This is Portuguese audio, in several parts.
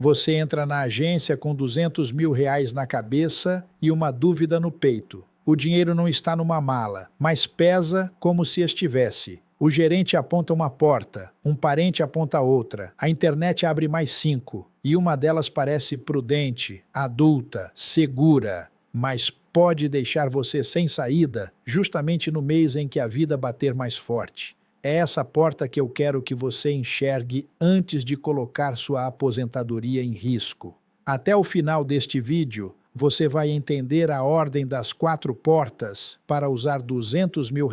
Você entra na agência com R$ 200 mil na cabeça e uma dúvida no peito. O dinheiro não está numa mala, mas pesa como se estivesse. O gerente aponta uma porta, um parente aponta outra, a internet abre mais 5, e uma delas parece prudente, adulta, segura, mas pode deixar você sem saída justamente no mês em que a vida bater mais forte. É essa porta que eu quero que você enxergue antes de colocar sua aposentadoria em risco. Até o final deste vídeo, você vai entender a ordem das 4 portas para usar R$ 200 mil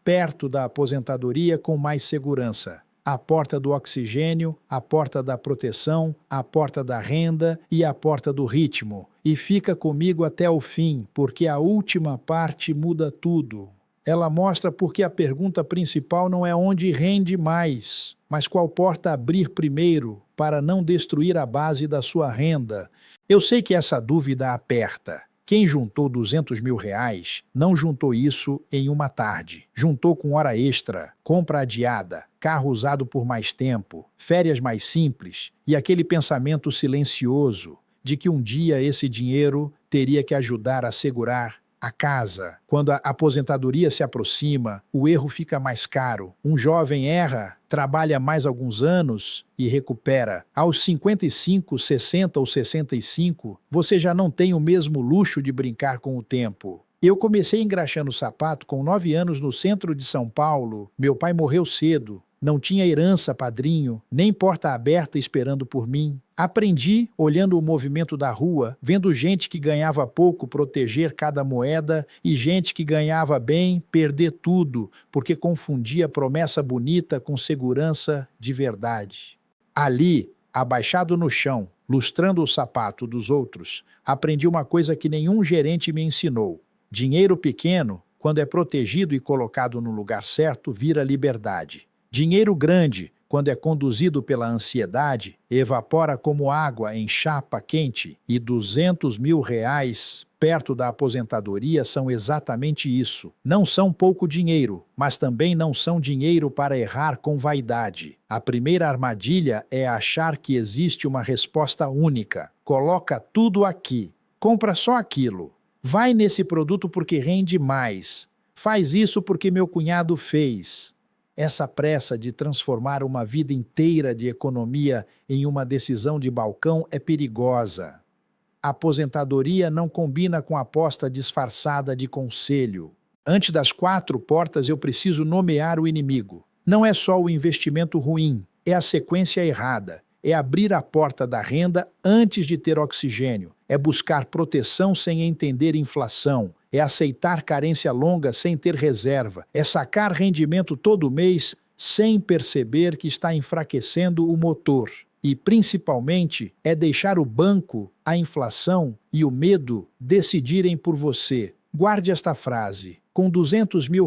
perto da aposentadoria com mais segurança. A porta do oxigênio, a porta da proteção, a porta da renda e a porta do ritmo. E fica comigo até o fim, porque a última parte muda tudo. Ela mostra porque a pergunta principal não é onde rende mais, mas qual porta abrir primeiro para não destruir a base da sua renda. Eu sei que essa dúvida aperta. Quem juntou R$ 200 mil não juntou isso em uma tarde. Juntou com hora extra, compra adiada, carro usado por mais tempo, férias mais simples e aquele pensamento silencioso de que um dia esse dinheiro teria que ajudar a segurar a casa. Quando a aposentadoria se aproxima, o erro fica mais caro. Um jovem erra, trabalha mais alguns anos e recupera. Aos 55, 60 ou 65, você já não tem o mesmo luxo de brincar com o tempo. Eu comecei engraxando sapato com 9 anos no centro de São Paulo. Meu pai morreu cedo. Não tinha herança, padrinho, nem porta aberta esperando por mim. Aprendi olhando o movimento da rua, vendo gente que ganhava pouco proteger cada moeda e gente que ganhava bem perder tudo, porque confundia promessa bonita com segurança de verdade. Ali, abaixado no chão, lustrando o sapato dos outros, aprendi uma coisa que nenhum gerente me ensinou. Dinheiro pequeno, quando é protegido e colocado no lugar certo, vira liberdade. Dinheiro grande, quando é conduzido pela ansiedade, evapora como água em chapa quente, e R$ 200 mil perto da aposentadoria são exatamente isso. Não são pouco dinheiro, mas também não são dinheiro para errar com vaidade. A primeira armadilha é achar que existe uma resposta única. Coloca tudo aqui. Compra só aquilo. Vai nesse produto porque rende mais. Faz isso porque meu cunhado fez. Essa pressa de transformar uma vida inteira de economia em uma decisão de balcão é perigosa. A aposentadoria não combina com a aposta disfarçada de conselho. Antes das 4 portas, eu preciso nomear o inimigo. Não é só o investimento ruim, é a sequência errada. É abrir a porta da renda antes de ter oxigênio. É buscar proteção sem entender inflação. É aceitar carência longa sem ter reserva. É sacar rendimento todo mês sem perceber que está enfraquecendo o motor. E, principalmente, é deixar o banco, a inflação e o medo decidirem por você. Guarde esta frase. Com R$ 200 mil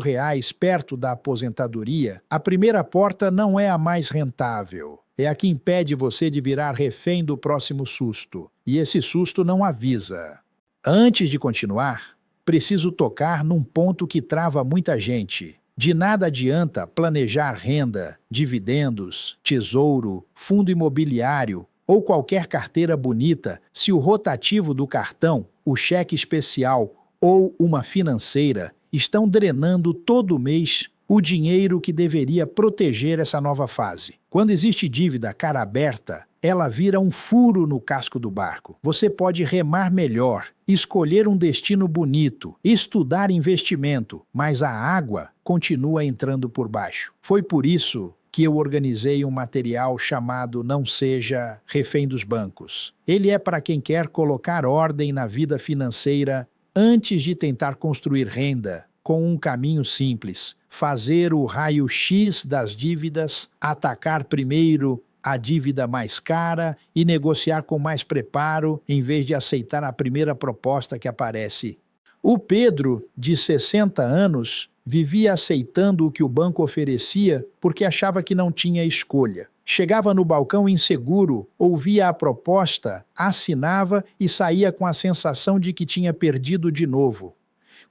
perto da aposentadoria, a primeira porta não é a mais rentável. É a que impede você de virar refém do próximo susto. E esse susto não avisa. Antes de continuar, preciso tocar num ponto que trava muita gente. De nada adianta planejar renda, dividendos, tesouro, fundo imobiliário ou qualquer carteira bonita se o rotativo do cartão, o cheque especial ou uma financeira estão drenando todo mês o dinheiro que deveria proteger essa nova fase. Quando existe dívida cara aberta, ela vira um furo no casco do barco. Você pode remar melhor, escolher um destino bonito, estudar investimento, mas a água continua entrando por baixo. Foi por isso que eu organizei um material chamado Não Seja Refém dos Bancos. Ele é para quem quer colocar ordem na vida financeira antes de tentar construir renda, com um caminho simples: fazer o raio-x das dívidas, atacar primeiro a dívida mais cara e negociar com mais preparo em vez de aceitar a primeira proposta que aparece. O Pedro, de 60 anos, vivia aceitando o que o banco oferecia porque achava que não tinha escolha. Chegava no balcão inseguro, ouvia a proposta, assinava e saía com a sensação de que tinha perdido de novo.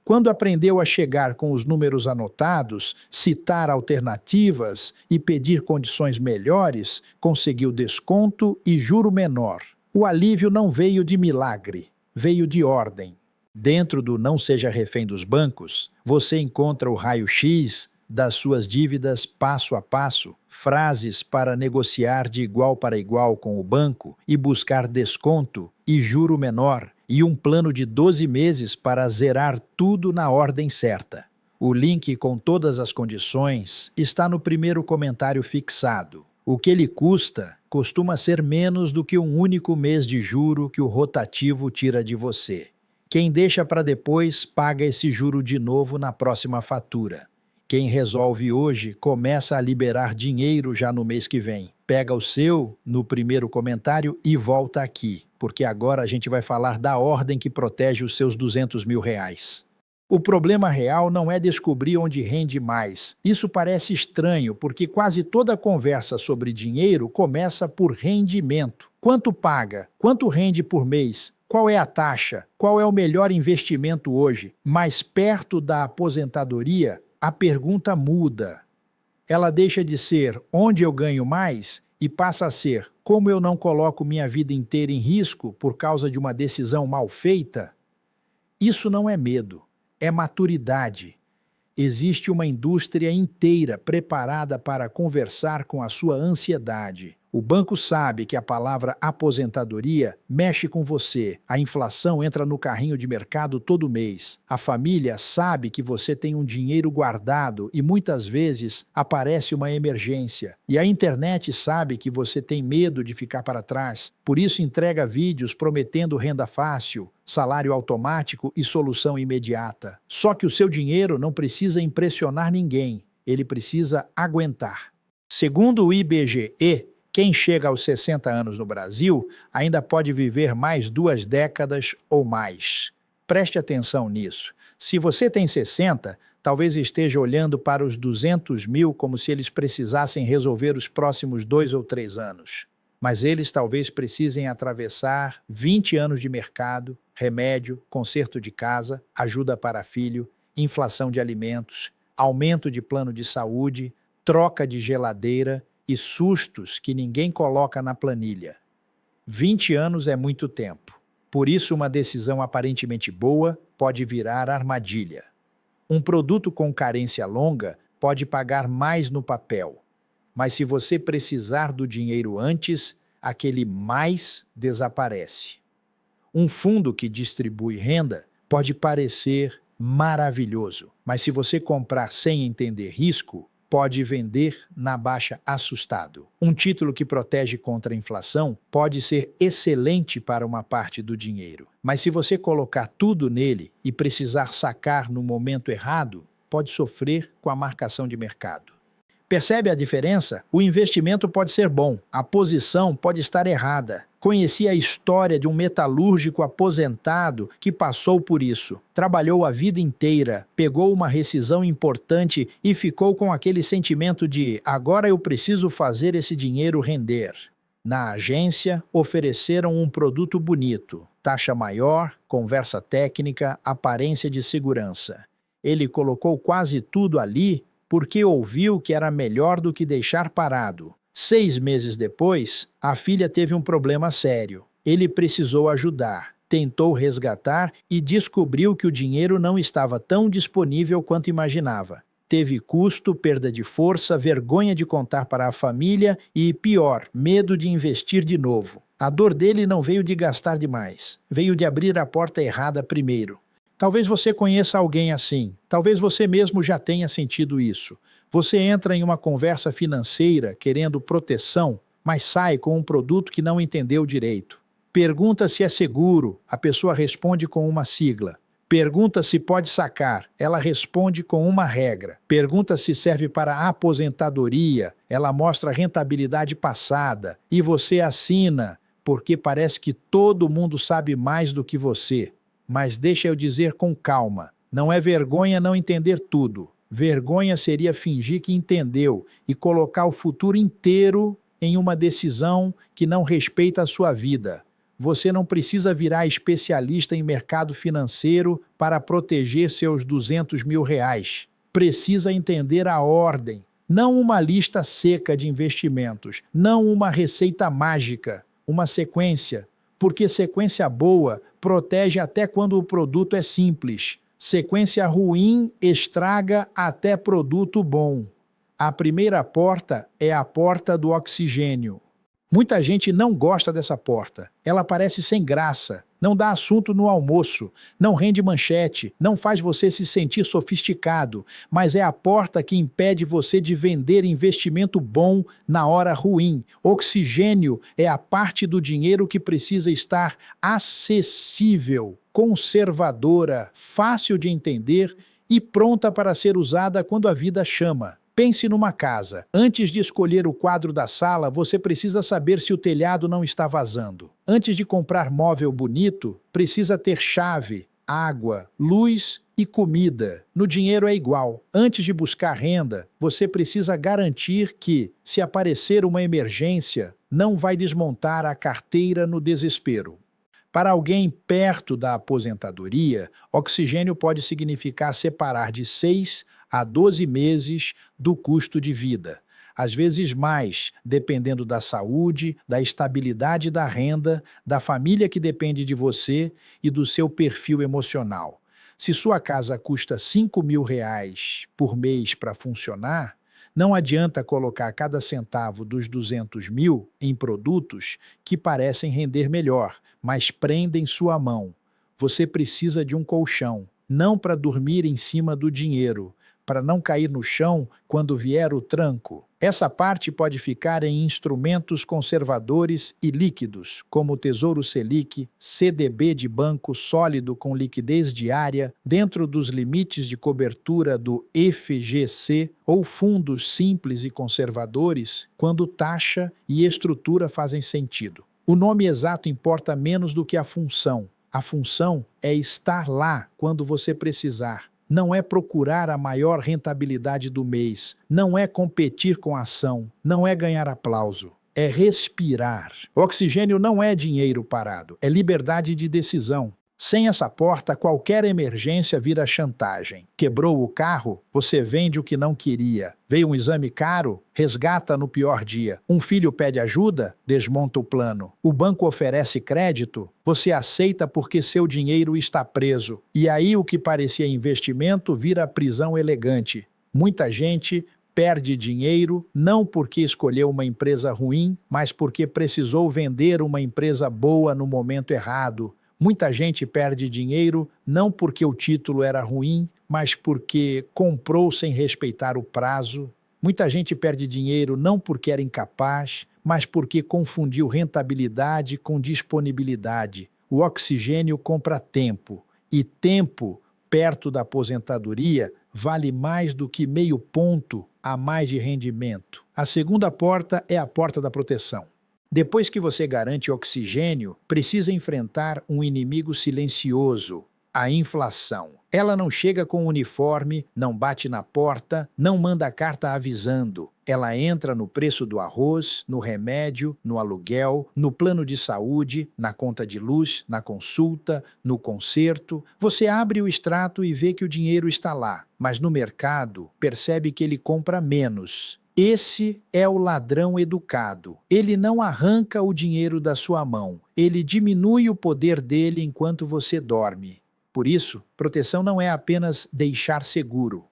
Quando aprendeu a chegar com os números anotados, citar alternativas e pedir condições melhores, conseguiu desconto e juro menor. O alívio não veio de milagre, veio de ordem. Dentro do Não Seja Refém dos Bancos, você encontra o raio-x das suas dívidas passo a passo, frases para negociar de igual para igual com o banco e buscar desconto e juro menor, e um plano de 12 meses para zerar tudo na ordem certa. O link com todas as condições está no primeiro comentário fixado. O que ele custa costuma ser menos do que um único mês de juro que o rotativo tira de você. Quem deixa para depois paga esse juro de novo na próxima fatura. Quem resolve hoje começa a liberar dinheiro já no mês que vem. Pega o seu no primeiro comentário e volta aqui, porque agora a gente vai falar da ordem que protege os seus R$ 200 mil. O problema real não é descobrir onde rende mais. Isso parece estranho, porque quase toda conversa sobre dinheiro começa por rendimento. Quanto paga? Quanto rende por mês? Qual é a taxa? Qual é o melhor investimento hoje? Mais perto da aposentadoria, a pergunta muda. Ela deixa de ser onde eu ganho mais e passa a ser como eu não coloco minha vida inteira em risco por causa de uma decisão mal feita. Isso não é medo, é maturidade. Existe uma indústria inteira preparada para conversar com a sua ansiedade. O banco sabe que a palavra aposentadoria mexe com você. A inflação entra no carrinho de mercado todo mês. A família sabe que você tem um dinheiro guardado e muitas vezes aparece uma emergência. E a internet sabe que você tem medo de ficar para trás. Por isso entrega vídeos prometendo renda fácil, salário automático e solução imediata. Só que o seu dinheiro não precisa impressionar ninguém. Ele precisa aguentar. Segundo o IBGE, quem chega aos 60 anos no Brasil ainda pode viver mais 2 décadas ou mais. Preste atenção nisso. Se você tem 60, talvez esteja olhando para os 200 mil como se eles precisassem resolver os próximos 2 ou 3 anos. Mas eles talvez precisem atravessar 20 anos de mercado, remédio, conserto de casa, ajuda para filho, inflação de alimentos, aumento de plano de saúde, troca de geladeira e sustos que ninguém coloca na planilha. 20 anos é muito tempo. Por isso, uma decisão aparentemente boa pode virar armadilha. Um produto com carência longa pode pagar mais no papel. Mas se você precisar do dinheiro antes, aquele mais desaparece. Um fundo que distribui renda pode parecer maravilhoso, mas se você comprar sem entender risco, pode vender na baixa assustado. Um título que protege contra a inflação pode ser excelente para uma parte do dinheiro, mas se você colocar tudo nele e precisar sacar no momento errado, pode sofrer com a marcação de mercado. Percebe a diferença? O investimento pode ser bom, a posição pode estar errada. Conheci a história de um metalúrgico aposentado que passou por isso. Trabalhou a vida inteira, pegou uma rescisão importante e ficou com aquele sentimento de agora eu preciso fazer esse dinheiro render. Na agência, ofereceram um produto bonito, taxa maior, conversa técnica, aparência de segurança. Ele colocou quase tudo ali porque ouviu que era melhor do que deixar parado. 6 meses depois, a filha teve um problema sério. Ele precisou ajudar, tentou resgatar e descobriu que o dinheiro não estava tão disponível quanto imaginava. Teve custo, perda de força, vergonha de contar para a família e, pior, medo de investir de novo. A dor dele não veio de gastar demais, veio de abrir a porta errada primeiro. Talvez você conheça alguém assim, talvez você mesmo já tenha sentido isso. Você entra em uma conversa financeira querendo proteção, mas sai com um produto que não entendeu direito. Pergunta se é seguro, a pessoa responde com uma sigla. Pergunta se pode sacar, ela responde com uma regra. Pergunta se serve para aposentadoria, ela mostra rentabilidade passada. E você assina, porque parece que todo mundo sabe mais do que você. Mas deixa eu dizer com calma, não é vergonha não entender tudo. Vergonha seria fingir que entendeu e colocar o futuro inteiro em uma decisão que não respeita a sua vida. Você não precisa virar especialista em mercado financeiro para proteger seus R$ 200 mil. Precisa entender a ordem, não uma lista seca de investimentos, não uma receita mágica, uma sequência, porque sequência boa protege até quando o produto é simples. Sequência ruim estraga até produto bom. A primeira porta é a porta do oxigênio. Muita gente não gosta dessa porta. Ela parece sem graça, não dá assunto no almoço, não rende manchete, não faz você se sentir sofisticado, mas é a porta que impede você de vender investimento bom na hora ruim. Oxigênio é a parte do dinheiro que precisa estar acessível, conservadora, fácil de entender e pronta para ser usada quando a vida chama. Pense numa casa. Antes de escolher o quadro da sala, você precisa saber se o telhado não está vazando. Antes de comprar móvel bonito, precisa ter chave, água, luz e comida. No dinheiro é igual. Antes de buscar renda, você precisa garantir que, se aparecer uma emergência, não vai desmontar a carteira no desespero. Para alguém perto da aposentadoria, oxigênio pode significar separar de 6 a 12 meses do custo de vida. Às vezes mais, dependendo da saúde, da estabilidade da renda, da família que depende de você e do seu perfil emocional. Se sua casa custa R$ 5.000 por mês para funcionar, não adianta colocar cada centavo dos 200 mil em produtos que parecem render melhor, mas prendem sua mão. Você precisa de um colchão, não para dormir em cima do dinheiro, para não cair no chão quando vier o tranco. Essa parte pode ficar em instrumentos conservadores e líquidos, como o Tesouro Selic, CDB de banco sólido com liquidez diária, dentro dos limites de cobertura do FGC, ou fundos simples e conservadores, quando taxa e estrutura fazem sentido. O nome exato importa menos do que a função. A função é estar lá quando você precisar. Não é procurar a maior rentabilidade do mês, não é competir com a ação, não é ganhar aplauso, é respirar. O oxigênio não é dinheiro parado, é liberdade de decisão. Sem essa porta, qualquer emergência vira chantagem. Quebrou o carro, você vende o que não queria. Veio um exame caro, resgata no pior dia. Um filho pede ajuda, desmonta o plano. O banco oferece crédito, você aceita porque seu dinheiro está preso. E aí o que parecia investimento vira prisão elegante. Muita gente perde dinheiro não porque escolheu uma empresa ruim, mas porque precisou vender uma empresa boa no momento errado. Muita gente perde dinheiro não porque o título era ruim, mas porque comprou sem respeitar o prazo. Muita gente perde dinheiro não porque era incapaz, mas porque confundiu rentabilidade com disponibilidade. O oxigênio compra tempo, e tempo, perto da aposentadoria, vale mais do que meio ponto a mais de rendimento. A segunda porta é a porta da proteção. Depois que você garante oxigênio, precisa enfrentar um inimigo silencioso, a inflação. Ela não chega com uniforme, não bate na porta, não manda carta avisando. Ela entra no preço do arroz, no remédio, no aluguel, no plano de saúde, na conta de luz, na consulta, no conserto. Você abre o extrato e vê que o dinheiro está lá, mas no mercado percebe que ele compra menos. Esse é o ladrão educado. Ele não arranca o dinheiro da sua mão. Ele diminui o poder dele enquanto você dorme. Por isso, proteção não é apenas deixar seguro.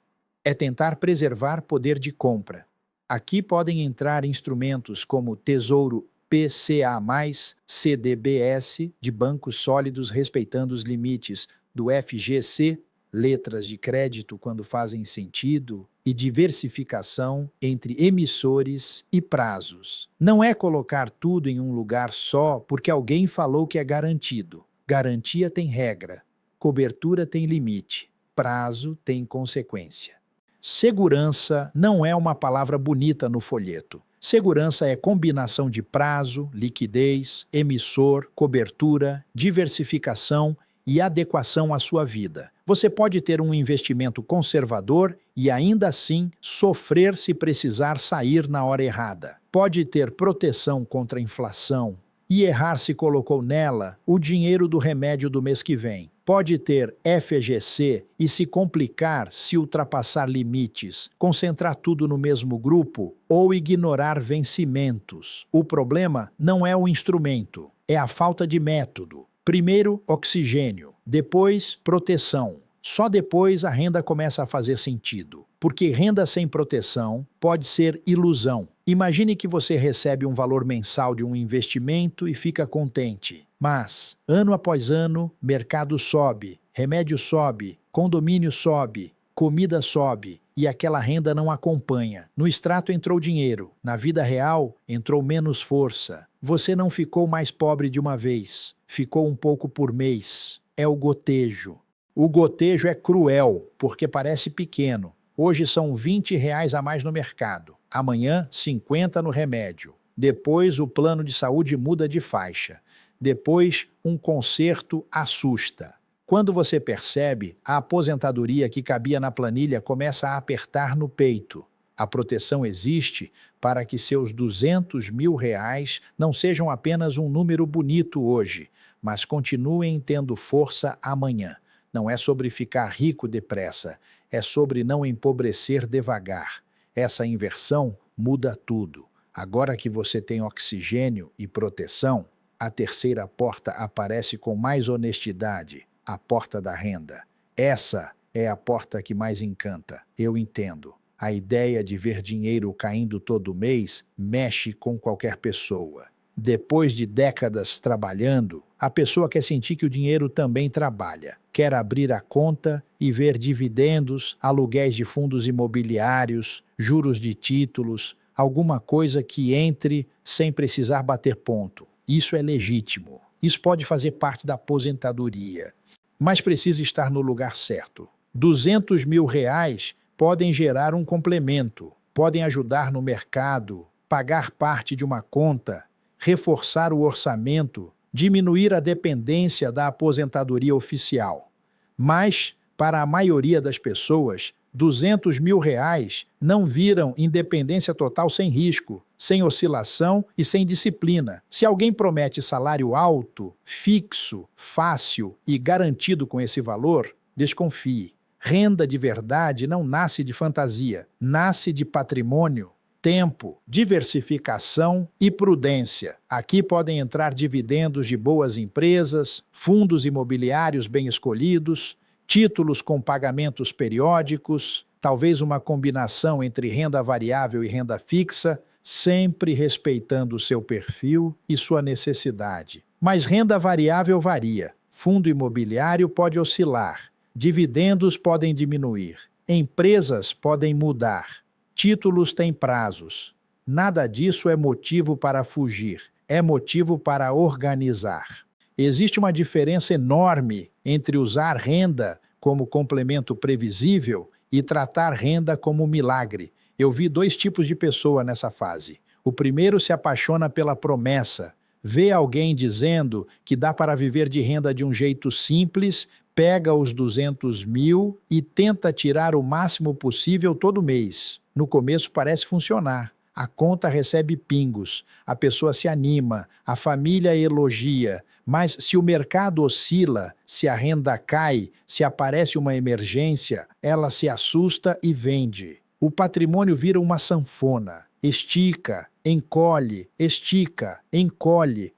É tentar preservar poder de compra. Aqui podem entrar instrumentos como Tesouro PCA+, CDBS, de bancos sólidos respeitando os limites do FGC, letras de crédito quando fazem sentido, e diversificação entre emissores e prazos. Não é colocar tudo em um lugar só porque alguém falou que é garantido. Garantia tem regra, cobertura tem limite, prazo tem consequência. Segurança não é uma palavra bonita no folheto. Segurança é combinação de prazo, liquidez, emissor, cobertura, diversificação e adequação à sua vida. Você pode ter um investimento conservador e ainda assim sofrer se precisar sair na hora errada. Pode ter proteção contra inflação e errar se colocou nela o dinheiro do remédio do mês que vem. Pode ter FGC e se complicar se ultrapassar limites, concentrar tudo no mesmo grupo ou ignorar vencimentos. O problema não é o instrumento, é a falta de método. Primeiro, oxigênio, depois, proteção. Só depois a renda começa a fazer sentido, porque renda sem proteção pode ser ilusão. Imagine que você recebe um valor mensal de um investimento e fica contente. Mas, ano após ano, mercado sobe, remédio sobe, condomínio sobe, comida sobe e aquela renda não acompanha. No extrato entrou dinheiro, na vida real entrou menos força. Você não ficou mais pobre de uma vez, ficou um pouco por mês. É o gotejo. O gotejo é cruel, porque parece pequeno. Hoje são R$ 20 a mais no mercado. Amanhã, 50 no remédio. Depois, o plano de saúde muda de faixa. Depois, um conserto assusta. Quando você percebe, a aposentadoria que cabia na planilha começa a apertar no peito. A proteção existe para que seus R$ 200 mil não sejam apenas um número bonito hoje, mas continuem tendo força amanhã. Não é sobre ficar rico depressa, é sobre não empobrecer devagar. Essa inversão muda tudo. Agora que você tem oxigênio e proteção, a terceira porta aparece com mais honestidade, a porta da renda. Essa é a porta que mais encanta. Eu entendo. A ideia de ver dinheiro caindo todo mês mexe com qualquer pessoa. Depois de décadas trabalhando, a pessoa quer sentir que o dinheiro também trabalha. Quer abrir a conta e ver dividendos, aluguéis de fundos imobiliários, juros de títulos, alguma coisa que entre sem precisar bater ponto. Isso é legítimo. Isso pode fazer parte da aposentadoria. Mas precisa estar no lugar certo. R$ 200 mil podem gerar um complemento, podem ajudar no mercado, pagar parte de uma conta, reforçar o orçamento, diminuir a dependência da aposentadoria oficial. Mas, para a maioria das pessoas, R$ 200 mil não viram independência total sem risco, sem oscilação e sem disciplina. Se alguém promete salário alto, fixo, fácil e garantido com esse valor, desconfie. Renda de verdade não nasce de fantasia, nasce de patrimônio, tempo, diversificação e prudência. Aqui podem entrar dividendos de boas empresas, fundos imobiliários bem escolhidos, títulos com pagamentos periódicos, talvez uma combinação entre renda variável e renda fixa, sempre respeitando o seu perfil e sua necessidade. Mas renda variável varia, fundo imobiliário pode oscilar, dividendos podem diminuir, empresas podem mudar. Títulos têm prazos. Nada disso é motivo para fugir, é motivo para organizar. Existe uma diferença enorme entre usar renda como complemento previsível e tratar renda como milagre. Eu vi dois tipos de pessoa nessa fase. O primeiro se apaixona pela promessa, vê alguém dizendo que dá para viver de renda de um jeito simples, pega os 200 mil e tenta tirar o máximo possível todo mês. No começo parece funcionar. A conta recebe pingos, a pessoa se anima, a família elogia, mas se o mercado oscila, se a renda cai, se aparece uma emergência, ela se assusta e vende. O patrimônio vira uma sanfona. Estica, encolhe,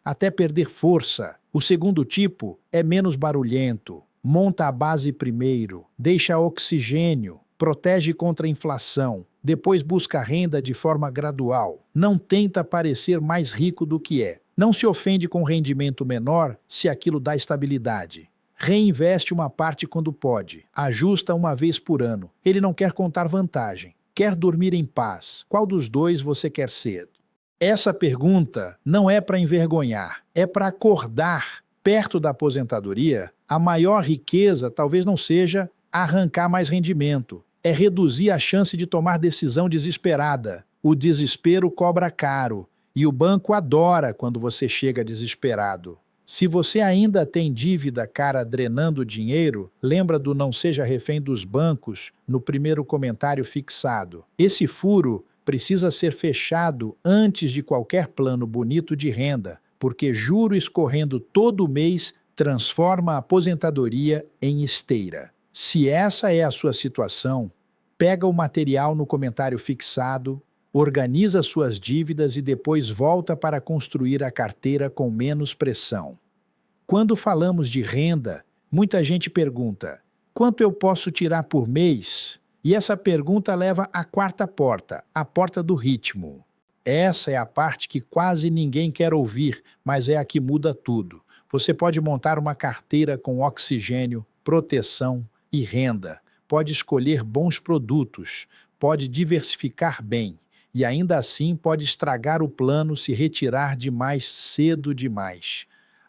até perder força. O segundo tipo é menos barulhento. Monta a base primeiro, deixa oxigênio, protege contra a inflação, depois busca renda de forma gradual. Não tenta parecer mais rico do que é. Não se ofende com rendimento menor se aquilo dá estabilidade. Reinveste uma parte quando pode. Ajusta uma vez por ano. Ele não quer contar vantagem. Quer dormir em paz. Qual dos dois você quer ser? Essa pergunta não é para envergonhar, é para acordar. Perto da aposentadoria, a maior riqueza talvez não seja arrancar mais rendimento, é reduzir a chance de tomar decisão desesperada. O desespero cobra caro e o banco adora quando você chega desesperado. Se você ainda tem dívida cara drenando dinheiro, lembra do não seja refém dos bancos no primeiro comentário fixado. Esse furo precisa ser fechado antes de qualquer plano bonito de renda, porque juro escorrendo todo mês transforma a aposentadoria em esteira. Se essa é a sua situação, pega o material no comentário fixado, organiza suas dívidas e depois volta para construir a carteira com menos pressão. Quando falamos de renda, muita gente pergunta: quanto eu posso tirar por mês? E essa pergunta leva à quarta porta, a porta do ritmo. Essa é a parte que quase ninguém quer ouvir, mas é a que muda tudo. Você pode montar uma carteira com oxigênio, proteção e renda. Pode escolher bons produtos, pode diversificar bem e ainda assim pode estragar o plano se retirar demais cedo demais.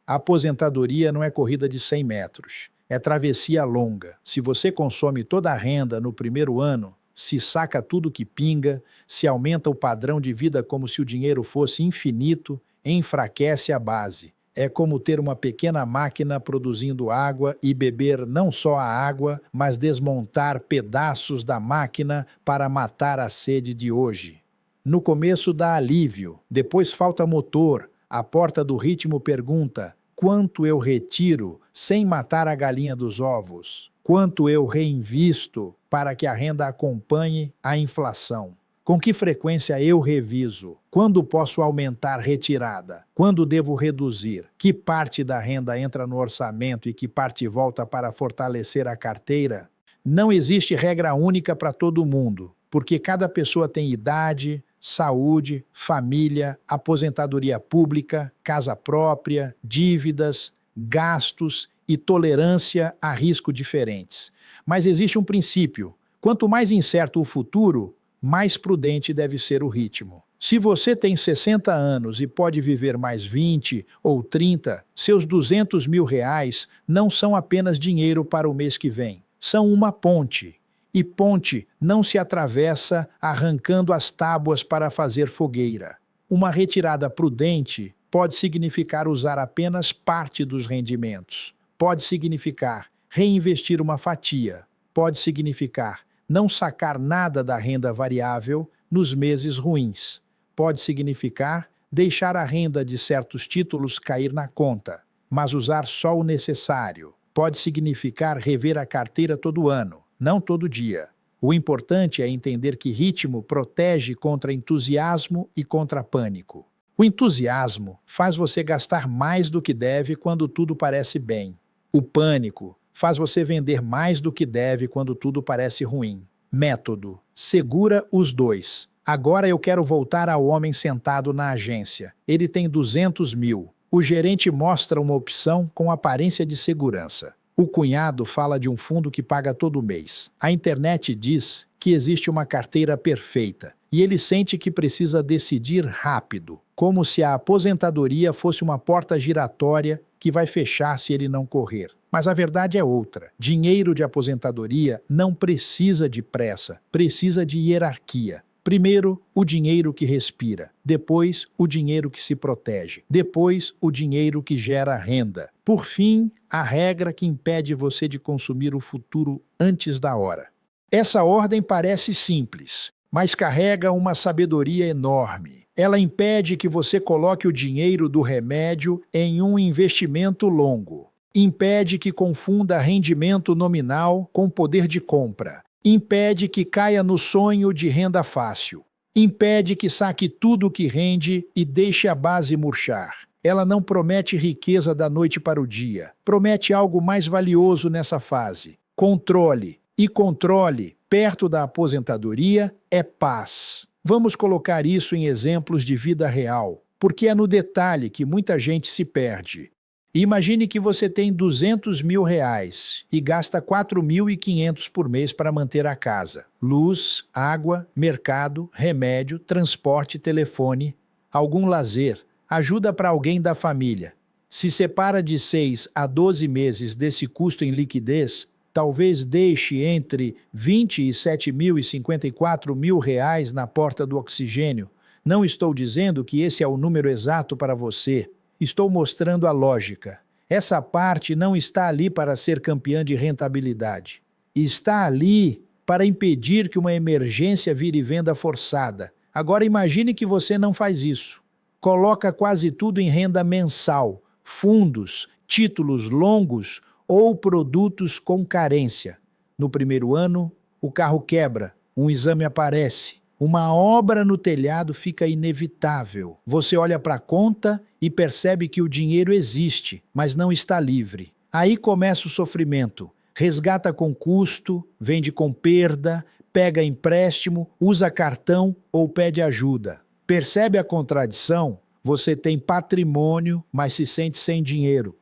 A aposentadoria não é corrida de 100 metros, é travessia longa. Se você consome toda a renda no primeiro ano, se saca tudo que pinga, se aumenta o padrão de vida como se o dinheiro fosse infinito, enfraquece a base. É como ter uma pequena máquina produzindo água e beber não só a água, mas desmontar pedaços da máquina para matar a sede de hoje. No começo dá alívio, depois falta motor. A porta do ritmo pergunta: quanto eu retiro sem matar a galinha dos ovos? Quanto eu reinvisto para que a renda acompanhe a inflação? Com que frequência eu reviso? Quando posso aumentar retirada? Quando devo reduzir? Que parte da renda entra no orçamento e que parte volta para fortalecer a carteira? Não existe regra única para todo mundo, porque cada pessoa tem idade, saúde, família, aposentadoria pública, casa própria, dívidas, gastos e tolerância a risco diferentes. Mas existe um princípio: quanto mais incerto o futuro, mais prudente deve ser o ritmo. Se você tem 60 anos e pode viver mais 20 ou 30, seus R$ 200.000 não são apenas dinheiro para o mês que vem. São uma ponte. E ponte não se atravessa arrancando as tábuas para fazer fogueira. Uma retirada prudente pode significar usar apenas parte dos rendimentos. Pode significar reinvestir uma fatia. Pode significar não sacar nada da renda variável nos meses ruins. Pode significar deixar a renda de certos títulos cair na conta, mas usar só o necessário. Pode significar rever a carteira todo ano, não todo dia. O importante é entender que ritmo protege contra entusiasmo e contra pânico. O entusiasmo faz você gastar mais do que deve quando tudo parece bem. O pânico faz você vender mais do que deve quando tudo parece ruim. Método: segura os dois. Agora eu quero voltar ao homem sentado na agência. Ele tem 200 mil. O gerente mostra uma opção com aparência de segurança. O cunhado fala de um fundo que paga todo mês. A internet diz que existe uma carteira perfeita. E ele sente que precisa decidir rápido, como se a aposentadoria fosse uma porta giratória que vai fechar se ele não correr. Mas a verdade é outra. Dinheiro de aposentadoria não precisa de pressa, precisa de hierarquia. Primeiro, o dinheiro que respira. Depois, o dinheiro que se protege. Depois, o dinheiro que gera renda. Por fim, a regra que impede você de consumir o futuro antes da hora. Essa ordem parece simples, mas carrega uma sabedoria enorme. Ela impede que você coloque o dinheiro do remédio em um investimento longo. Impede que confunda rendimento nominal com poder de compra. Impede que caia no sonho de renda fácil. Impede que saque tudo o que rende e deixe a base murchar. Ela não promete riqueza da noite para o dia. Promete algo mais valioso nessa fase: controle. E controle, perto da aposentadoria, é paz. Vamos colocar isso em exemplos de vida real, porque é no detalhe que muita gente se perde. Imagine que você tem R$ 200.000 e gasta 4.500 por mês para manter a casa. Luz, água, mercado, remédio, transporte, telefone, algum lazer, ajuda para alguém da família. Se separa de 6 a 12 meses desse custo em liquidez, talvez deixe entre 27.000 e 54.000 reais na porta do oxigênio. Não estou dizendo que esse é o número exato para você. Estou mostrando a lógica. Essa parte não está ali para ser campeã de rentabilidade. Está ali para impedir que uma emergência vire venda forçada. Agora imagine que você não faz isso. Coloca quase tudo em renda mensal, fundos, títulos longos ou produtos com carência. No primeiro ano, o carro quebra, um exame aparece, uma obra no telhado fica inevitável. Você olha para a conta e percebe que o dinheiro existe, mas não está livre. Aí começa o sofrimento. Resgata com custo, vende com perda, pega empréstimo, usa cartão ou pede ajuda. Percebe a contradição? Você tem patrimônio, mas se sente sem dinheiro.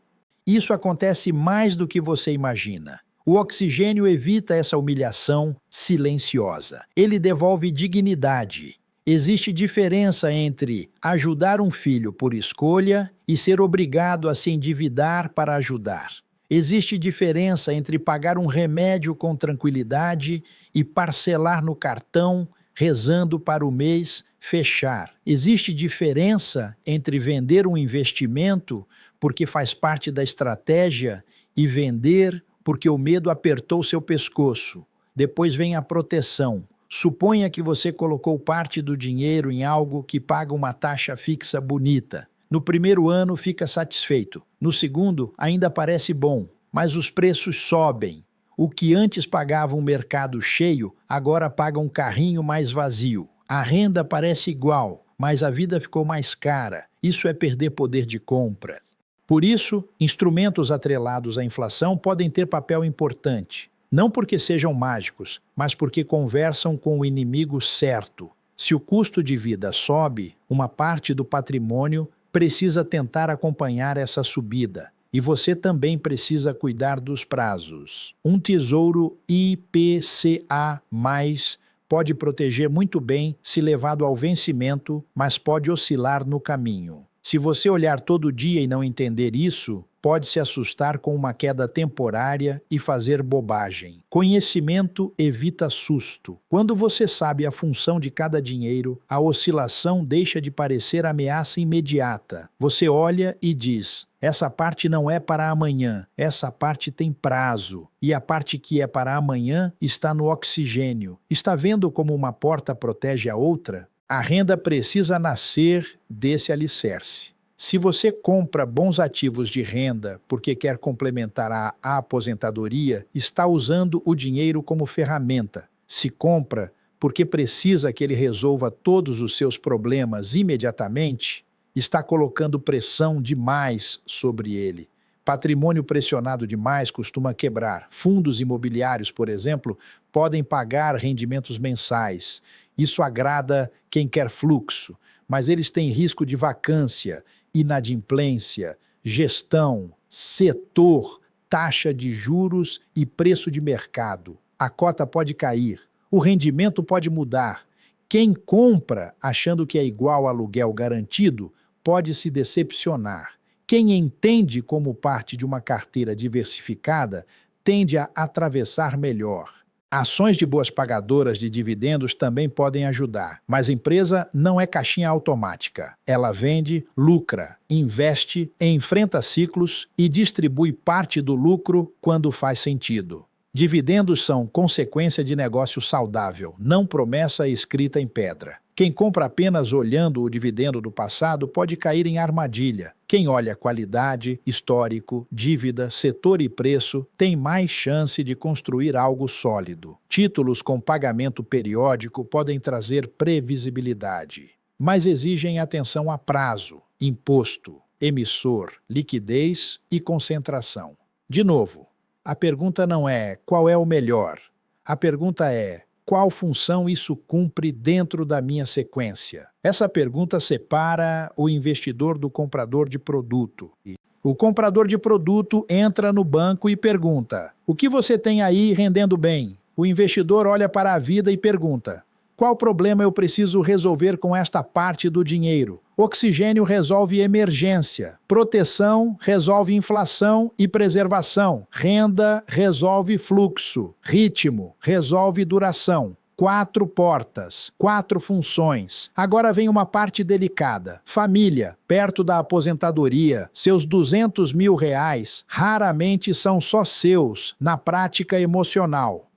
Isso acontece mais do que você imagina. O oxigênio evita essa humilhação silenciosa. Ele devolve dignidade. Existe diferença entre ajudar um filho por escolha e ser obrigado a se endividar para ajudar. Existe diferença entre pagar um remédio com tranquilidade e parcelar no cartão, rezando para o mês fechar. Existe diferença entre vender um investimento porque faz parte da estratégia e vender porque o medo apertou seu pescoço. Depois vem a proteção. Suponha que você colocou parte do dinheiro em algo que paga uma taxa fixa bonita. No primeiro ano fica satisfeito. No segundo ainda parece bom, mas os preços sobem. O que antes pagava um mercado cheio, agora paga um carrinho mais vazio. A renda parece igual, mas a vida ficou mais cara. Isso é perder poder de compra. Por isso, instrumentos atrelados à inflação podem ter papel importante. Não porque sejam mágicos, mas porque conversam com o inimigo certo. Se o custo de vida sobe, uma parte do patrimônio precisa tentar acompanhar essa subida. E você também precisa cuidar dos prazos. Um tesouro IPCA+, pode proteger muito bem se levado ao vencimento, mas pode oscilar no caminho. Se você olhar todo dia e não entender isso, pode se assustar com uma queda temporária e fazer bobagem. Conhecimento evita susto. Quando você sabe a função de cada dinheiro, a oscilação deixa de parecer ameaça imediata. Você olha e diz: essa parte não é para amanhã, essa parte tem prazo. E a parte que é para amanhã está no oxigênio. Está vendo como uma porta protege a outra? A renda precisa nascer desse alicerce. Se você compra bons ativos de renda porque quer complementar a aposentadoria, está usando o dinheiro como ferramenta. Se compra porque precisa que ele resolva todos os seus problemas imediatamente, está colocando pressão demais sobre ele. Patrimônio pressionado demais costuma quebrar. Fundos imobiliários, por exemplo, podem pagar rendimentos mensais. Isso agrada quem quer fluxo, mas eles têm risco de vacância, inadimplência, gestão, setor, taxa de juros e preço de mercado. A cota pode cair, o rendimento pode mudar. Quem compra achando que é igual a aluguel garantido pode se decepcionar. Quem entende como parte de uma carteira diversificada tende a atravessar melhor. Ações de boas pagadoras de dividendos também podem ajudar, mas a empresa não é caixinha automática. Ela vende, lucra, investe, enfrenta ciclos e distribui parte do lucro quando faz sentido. Dividendos são consequência de negócio saudável, não promessa escrita em pedra. Quem compra apenas olhando o dividendo do passado pode cair em armadilha. Quem olha qualidade, histórico, dívida, setor e preço tem mais chance de construir algo sólido. Títulos com pagamento periódico podem trazer previsibilidade, mas exigem atenção a prazo, imposto, emissor, liquidez e concentração. De novo, a pergunta não é qual é o melhor. A pergunta é: qual função isso cumpre dentro da minha sequência? Essa pergunta separa o investidor do comprador de produto. O comprador de produto entra no banco e pergunta: o que você tem aí rendendo bem? O investidor olha para a vida e pergunta: qual problema eu preciso resolver com esta parte do dinheiro? Oxigênio resolve emergência. Proteção resolve inflação e preservação. Renda resolve fluxo. Ritmo resolve duração. 4 portas, 4 funções. Agora vem uma parte delicada. Família, perto da aposentadoria, seus R$ 200 mil raramente são só seus, na prática emocional.